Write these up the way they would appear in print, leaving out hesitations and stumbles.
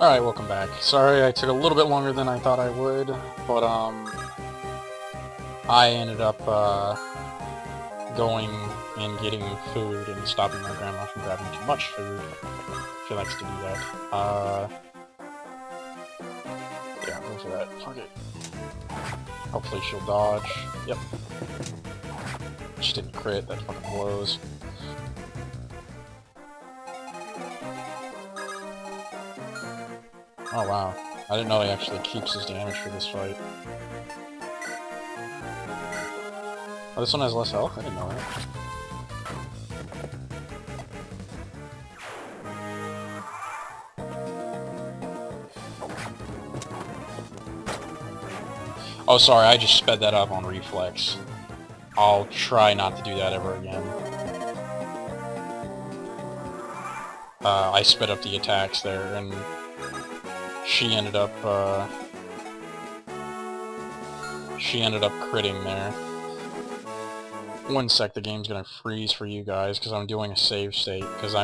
Alright, welcome back. Sorry I took a little bit longer than I thought I would, but, I ended up, going and getting food and stopping my grandma from grabbing too much food. She likes to do that. Yeah, go for that. Fuck it. Hopefully she'll dodge. Yep. Just didn't crit, that fucking blows. Oh wow. I didn't know he actually keeps his damage for this fight. Oh, this one has less health? I didn't know that. Oh, sorry, I just sped that up on reflex. I'll try not to do that ever again. I sped up the attacks there, and she ended up critting there. One sec, the game's gonna freeze for you guys, because I'm doing a save state, because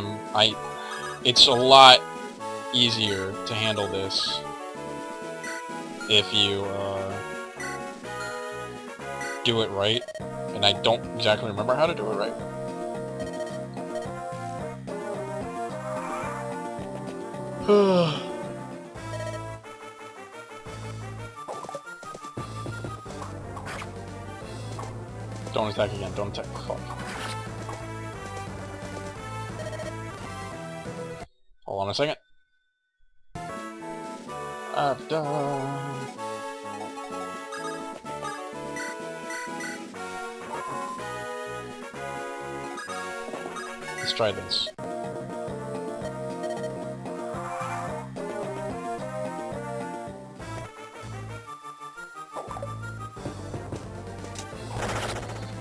it's a lot easier to handle this if you, do it right, and I don't exactly remember how to do it right. Don't attack again, don't attack. Fuck. Hold on a second. I'm done. Let's try this.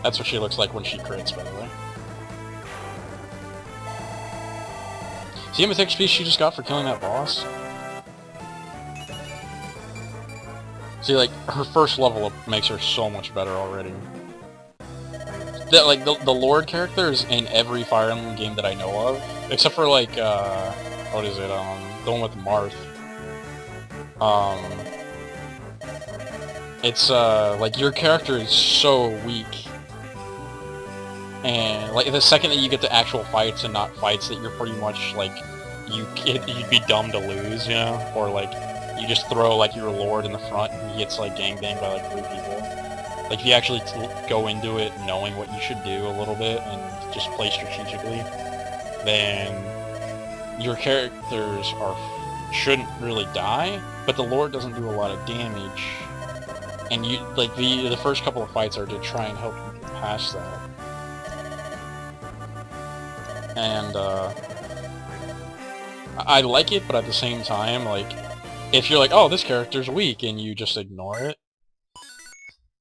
That's what she looks like when she crits, by the way. See how much XP she just got for killing that boss? See, like, her first level up makes her so much better already. That, like, the Lord characters in every Fire Emblem game that I know of, except for, like, what is it, the one with Marth. It's, like, your character is so weak. And, like, the second that you get to actual fights and not fights that you're pretty much, like, you'd be dumb to lose, you know? Or, like, you just throw, like, your Lord in the front and he gets, like, gangbanged by, like, 3 people. Like, if you actually go into it knowing what you should do a little bit and just play strategically, then your characters shouldn't really die, but the Lord doesn't do a lot of damage. And you, like, the first couple of fights are to try and help you get past that. And, I like it, but at the same time, like, if you're like, oh, this character's weak, and you just ignore it,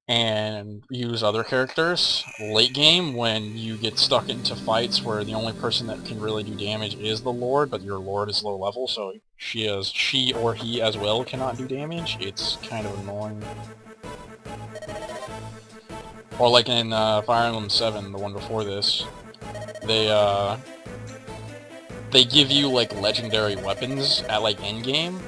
and use other characters, late game, when you get stuck into fights where the only person that can really do damage is the Lord, but your Lord is low level, so she or he as well cannot do damage, it's kind of annoying. Or like in Fire Emblem 7, the one before this, they give you, like, legendary weapons at, like, endgame,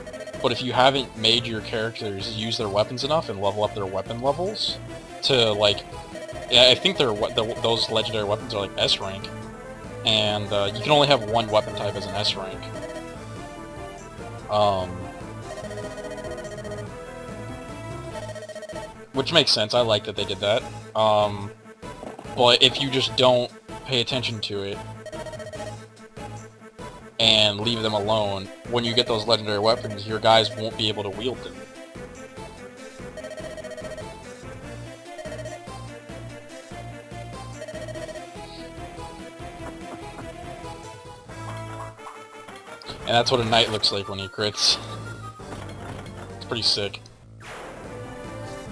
but if you haven't made your characters use their weapons enough and level up their weapon levels to, like, I think those legendary weapons are, like, S rank, and you can only have one weapon type as an S rank. Which makes sense, I like that they did that. But if you just don't pay attention to it, and leave them alone, when you get those legendary weapons, your guys won't be able to wield them. And that's what a knight looks like when he crits. It's pretty sick.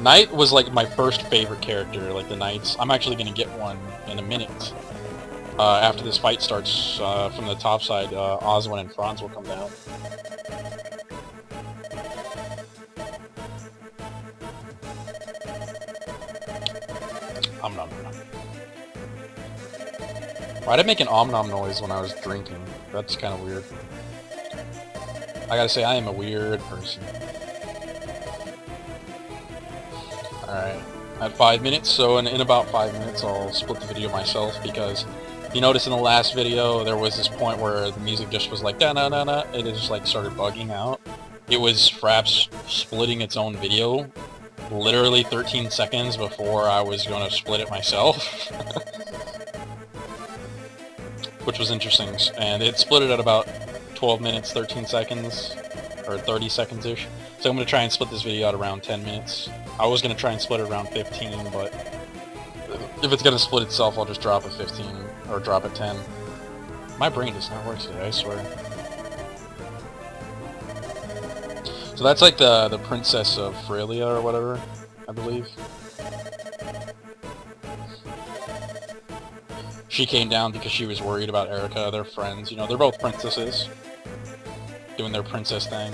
Knight was like my first favorite character, like the knights. I'm actually gonna get one in a minute. After this fight starts, from the top side, Oswin and Franz will come down. Om nom nom. Why'd I make an om nom noise when I was drinking? That's kind of weird. I gotta say, I am a weird person. Alright, at 5 minutes, so in about 5 minutes I'll split the video myself, because you notice in the last video there was this point where the music just was like da-na-na-na, and it just like started bugging out. It was Fraps splitting its own video literally 13 seconds before I was going to split it myself. Which was interesting, and it split it at about 12 minutes, 13 seconds, or 30 seconds-ish. So I'm going to try and split this video out around 10 minutes. I was going to try and split it around 15, but if it's going to split itself, I'll just drop it 15, or drop it 10. My brain does not work today, I swear. So that's like the Princess of Frelia, or whatever, I believe. She came down because she was worried about Erica, their friends. You know, they're both princesses, doing their princess thing.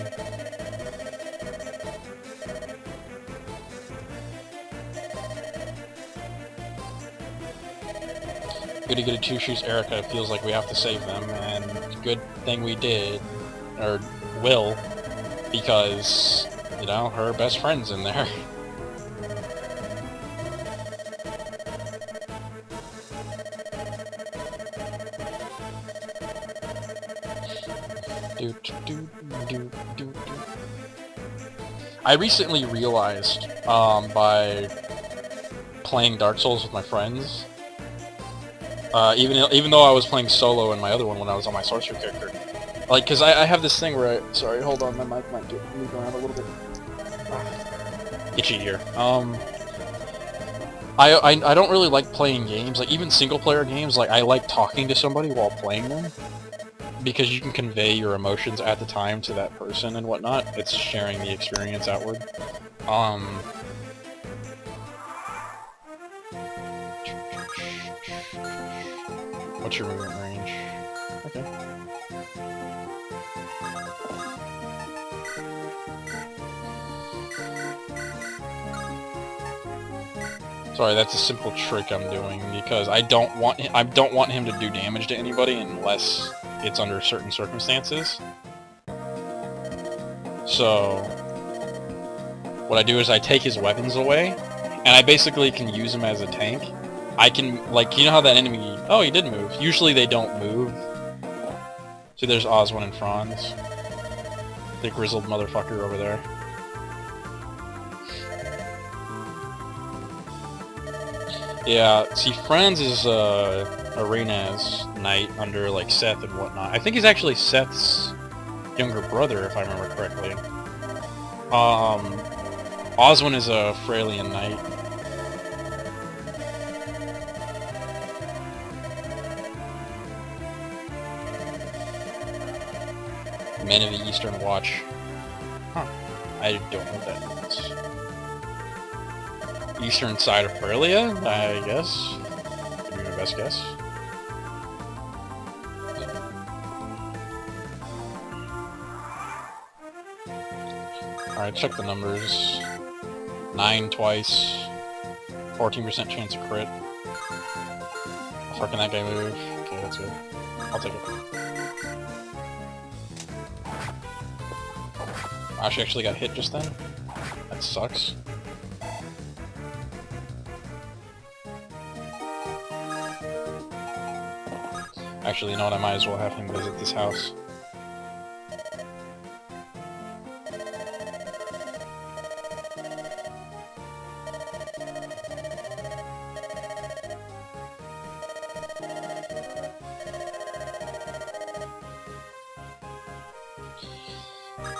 Goody goody two shoes Erica feels like we have to save them, and good thing we did, or will, because, you know, her best friend's in there. I recently realized, by playing Dark Souls with my friends, even though I was playing solo in my other one when I was on my sorcerer character, like, cause I have this thing where sorry, hold on, my mic might get moved around a little bit. Itchy here. I don't really like playing games, like even single player games. Like I like talking to somebody while playing them, because you can convey your emotions at the time to that person and whatnot. It's sharing the experience outward. What's your movement range? Okay. Sorry, that's a simple trick I'm doing because I don't want him to do damage to anybody unless it's under certain circumstances. So what I do is I take his weapons away, and I basically can use him as a tank. I can, like, you know how that enemy... Oh, he did move. Usually they don't move. See, there's Oswin and Franz. The grizzled motherfucker over there. Yeah, see, Franz is Arena's knight under, like, Seth and whatnot. I think he's actually Seth's younger brother, if I remember correctly. Oswin is a Freilian knight. Men of the Eastern Watch. Huh. I don't know what that means. Eastern side of Frelia, I guess. Could be my best guess. Alright, check the numbers. 9 twice. 14% chance of crit. How far can that guy move? Okay, that's good. I'll take it. Oh, she actually got hit just then? That sucks. Actually, you know what? I might as well have him visit this house.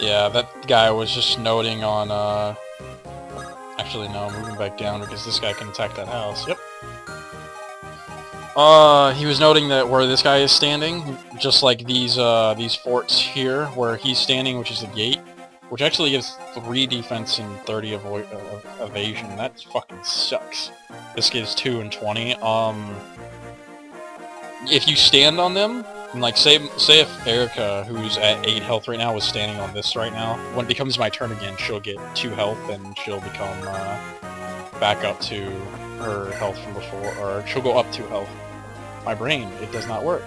Yeah, that guy was just noting on, Actually, no, I'm moving back down because this guy can attack that house. Yep. He was noting that where this guy is standing, just like these forts here, where he's standing, which is the gate, which actually gives 3 defense and 30 evasion. That fucking sucks. This gives 2 and 20. If you stand on them, and like, say if Erica, who's at 8 health right now, was standing on this right now, when it becomes my turn again, she'll get 2 health, and she'll become, back up to her health from before, or she'll go up 2 health. My brain, it does not work.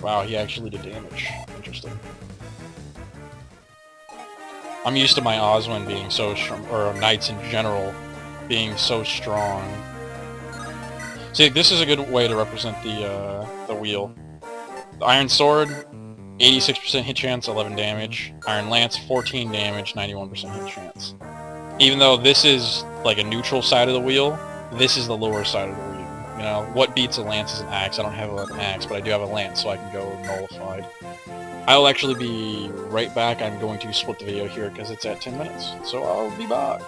Wow, he actually did damage. Interesting. I'm used to my Oswin being so strong, or knights in general being so strong. See, this is a good way to represent the wheel. The Iron Sword, 86% hit chance, 11 damage. Iron Lance, 14 damage, 91% hit chance. Even though this is like a neutral side of the wheel, this is the lower side of the wheel. You know, what beats a lance is an axe. I don't have an axe, but I do have a lance, so I can go nullified. I'll actually be right back. I'm going to split the video here because it's at 10 minutes, so I'll be back.